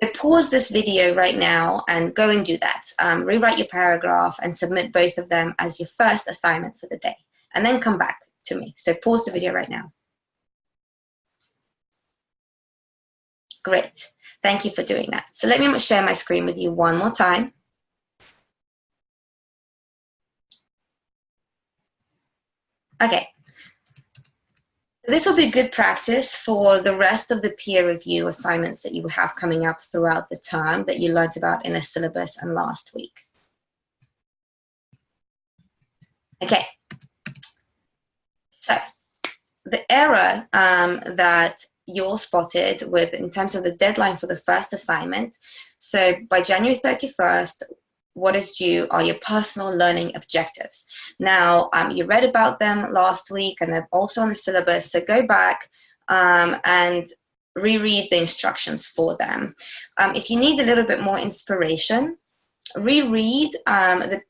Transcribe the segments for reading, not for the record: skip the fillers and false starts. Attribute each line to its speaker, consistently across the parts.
Speaker 1: So pause this video right now and go and do that. Rewrite your paragraph and submit both of them as your first assignment for the day. And then come back to me. So pause the video right now. Great. Thank you for doing that. So let me share my screen with you one more time. Okay. This will be good practice for the rest of the peer review assignments that you have coming up throughout the term that you learned about in a syllabus and last week. Okay. So the error that you all spotted with in terms of the deadline for the first assignment. So by January 31st, what is due are your personal learning objectives. Now, you read about them last week and they're also on the syllabus, so go back and reread the instructions for them. If you need a little bit more inspiration, reread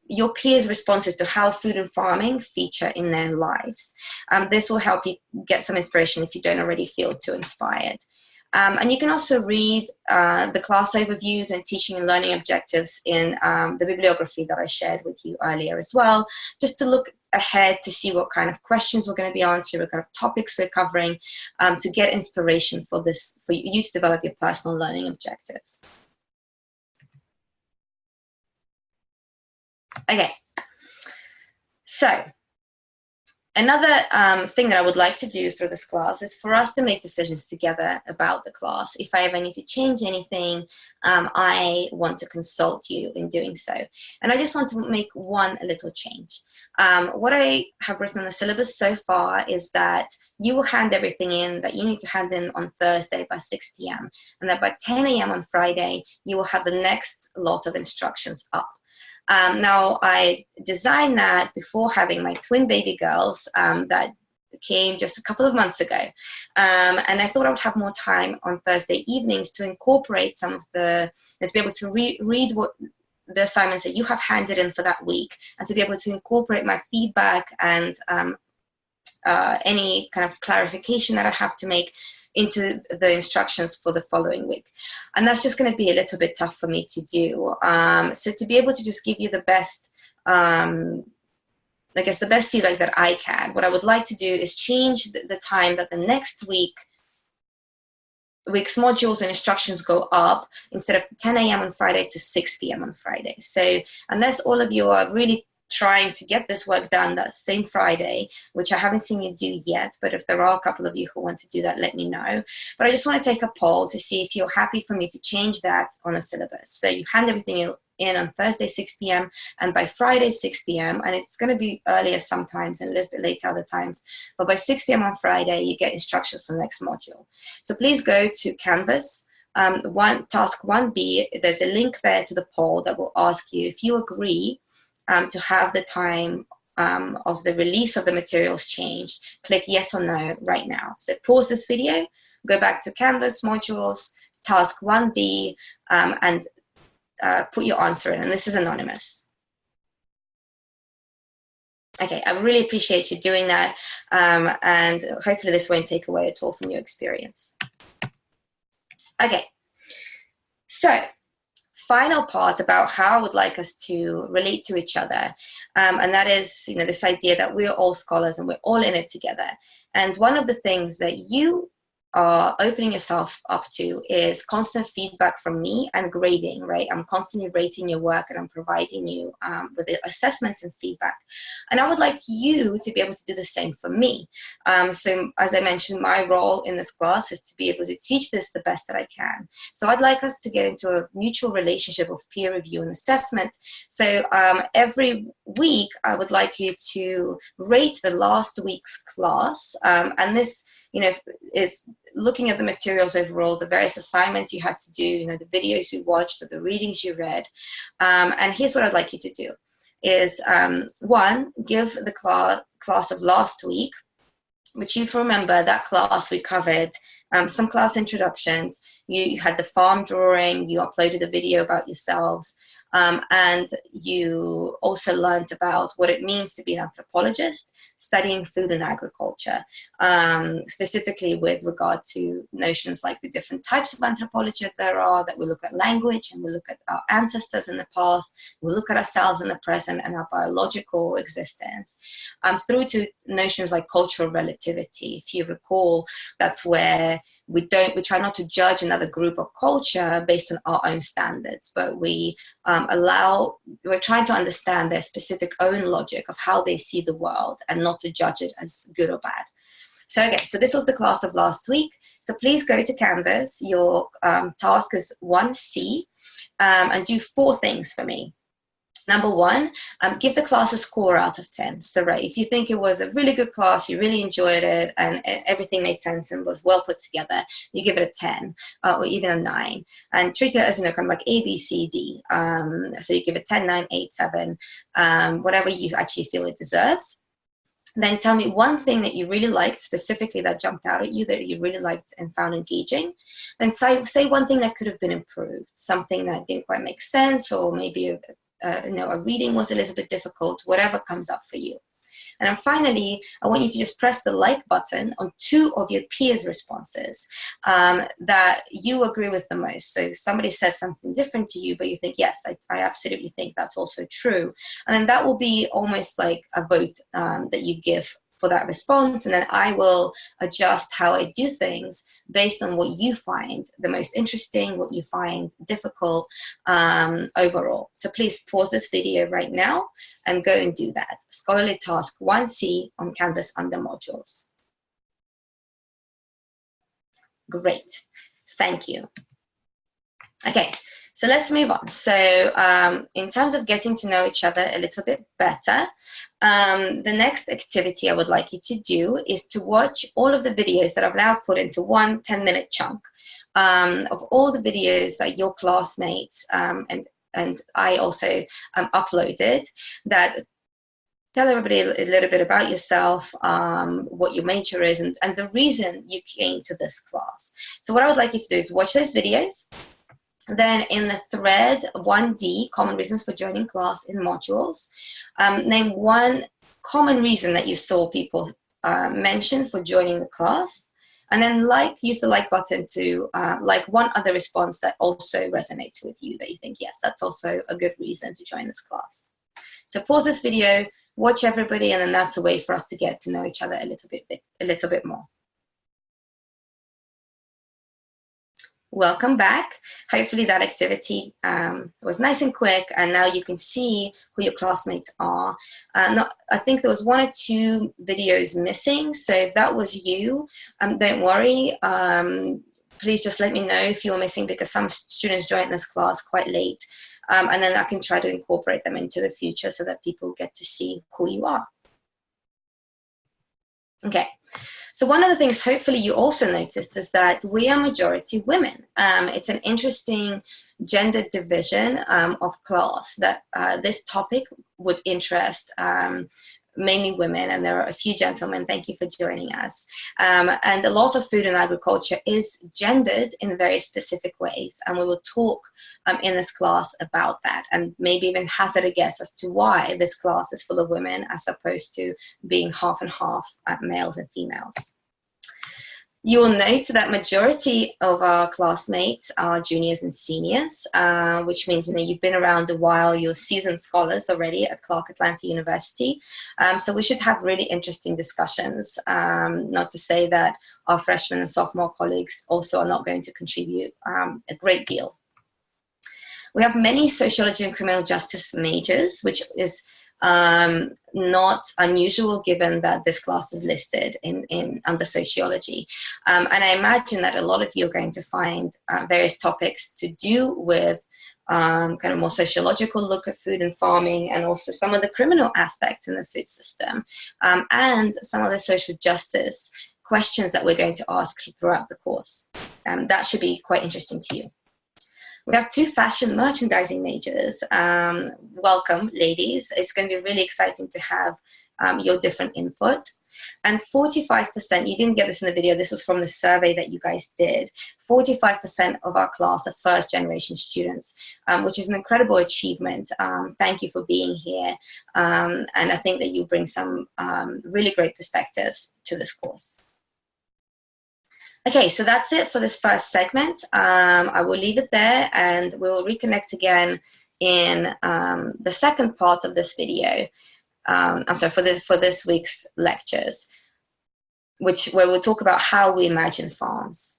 Speaker 1: your peers' responses to how food and farming feature in their lives. This will help you get some inspiration if you don't already feel too inspired. And you can also read the class overviews and teaching and learning objectives in the bibliography that I shared with you earlier as well, just to look ahead to see what kind of questions we're going to be answering, what kind of topics we're covering, to get inspiration for this, for you to develop your personal learning objectives. Okay, so another thing that I would like to do through this class is for us to make decisions together about the class. If I ever need to change anything, I want to consult you in doing so. And I just want to make one little change. What I have written on the syllabus so far is that you will hand everything in that you need to hand in on Thursday by 6 p.m. and that by 10 a.m. on Friday, you will have the next lot of instructions up. Now, I designed that before having my twin baby girls that came just a couple of months ago. And I thought I would have more time on Thursday evenings to incorporate some of to be able to read what the assignments that you have handed in for that week, and to be able to incorporate my feedback and any kind of clarification that I have to make into the instructions for the following week. And that's just going to be a little bit tough for me to do. So to be able to just give you the best, I guess the best feedback that I can, what I would like to do is change the time that the next week's modules and instructions go up, instead of 10 a.m. on Friday to 6 p.m. on Friday. So unless all of you are really trying to get this work done that same Friday, which I haven't seen you do yet, but if there are a couple of you who want to do that, let me know. But I just want to take a poll to see if you're happy for me to change that on a syllabus. So you hand everything in on Thursday 6 p.m. and by Friday 6 p.m. and it's going to be earlier sometimes and a little bit later other times, but by 6 p.m. on Friday you get instructions for the next module. So please go to Canvas. Task 1B, there's a link there to the poll that will ask you if you agree to have the time of the release of the materials changed. Click yes or no right now. So pause this video, go back to Canvas modules, task 1B, and put your answer in. And this is anonymous. Okay, I really appreciate you doing that. And hopefully this won't take away at all from your experience. Okay, so final part about how I would like us to relate to each other, and that is, this idea that we're all scholars and we're all in it together. And one of the things that you are opening yourself up to is constant feedback from me and grading, right? I'm constantly rating your work and I'm providing you with assessments and feedback. And I would like you to be able to do the same for me. So as I mentioned, my role in this class is to be able to teach this the best that I can. So I'd like us to get into a mutual relationship of peer review and assessment. So every week, I would like you to rate the last week's class. And this, is looking at the materials overall, the various assignments you had to do, the videos you watched, or the readings you read. And here's what I'd like you to do is, one, give the class of last week, which you remember that class we covered some class introductions, you had the farm drawing, you uploaded a video about yourselves, And you also learned about what it means to be an anthropologist, studying food and agriculture, specifically with regard to notions like the different types of anthropology there are, that we look at language and we look at our ancestors in the past, we look at ourselves in the present and our biological existence, through to notions like cultural relativity. If you recall, that's where we try not to judge another group or culture based on our own standards, but we're trying to understand their specific own logic of how they see the world and not to judge it as good or bad. So, okay, so this was the class of last week. So please go to Canvas. Your task is 1C, and do 4 things for me. Number 1, give the class a score out of 10. So, right, if you think it was a really good class, you really enjoyed it, and everything made sense and was well put together, you give it a 10 or even a 9. And treat it as, kind of like A, B, C, D. So you give it 10, 9, 8, 7, whatever you actually feel it deserves. Then tell me one thing that you really liked, specifically that jumped out at you, that you really liked and found engaging. Then say one thing that could have been improved, something that didn't quite make sense, or maybe a reading was a little bit difficult, whatever comes up for you. And then finally, I want you to just press the like button on 2 of your peers' responses that you agree with the most. So somebody says something different to you, but you think, yes, I absolutely think that's also true. And then that will be almost like a vote that you give for that response, and then I will adjust how I do things based on what you find the most interesting, what you find difficult overall. So please pause this video right now and go and do that. Scholarly task 1C on Canvas under modules. Great, thank you. Okay, so let's move on. So in terms of getting to know each other a little bit better, the next activity I would like you to do is to watch all of the videos that I've now put into one 10-minute chunk of all the videos that your classmates and I also uploaded that tell everybody a little bit about yourself, what your major is, and the reason you came to this class. So what I would like you to do is watch those videos. Then in the thread 1D, common reasons for joining class in modules, name one common reason that you saw people mention for joining the class, and then use the like button to like one other response that also resonates with you, that you think, yes, that's also a good reason to join this class. So pause this video, watch everybody, and then that's a way for us to get to know each other a little bit more. Welcome back. Hopefully that activity was nice and quick, and now you can see who your classmates are. I think there was 1 or 2 videos missing, so if that was you, don't worry. Please just let me know if you're missing, because some students joined this class quite late, and then I can try to incorporate them into the future so that people get to see who you are. Okay, so one of the things hopefully you also noticed is that we are majority women. It's an interesting gender division of class that this topic would interest mainly women, and there are a few gentlemen. Thank you for joining us. And a lot of food and agriculture is gendered in very specific ways, and we will talk in this class about that, and maybe even hazard a guess as to why this class is full of women as opposed to being half and half males and females. You will note that majority of our classmates are juniors and seniors, which means you've been around a while, you're seasoned scholars already at Clark Atlanta University. So we should have really interesting discussions, not to say that our freshman and sophomore colleagues also are not going to contribute a great deal. We have many sociology and criminal justice majors, which is not unusual given that this class is listed under sociology. And I imagine that a lot of you are going to find various topics to do with kind of more sociological look at food and farming, and also some of the criminal aspects in the food system, and some of the social justice questions that we're going to ask throughout the course. That should be quite interesting to you. We have 2 fashion merchandising majors. Welcome, ladies. It's going to be really exciting to have your different input. And 45%, you didn't get this in the video, this was from the survey that you guys did, 45% of our class are first generation students, which is an incredible achievement. Thank you for being here. And I think that you bring some really great perspectives to this course. Okay, so that's it for this first segment. I will leave it there and we'll reconnect again in the second part of this video. I'm sorry, for this week's lectures, where we'll talk about how we imagine farms.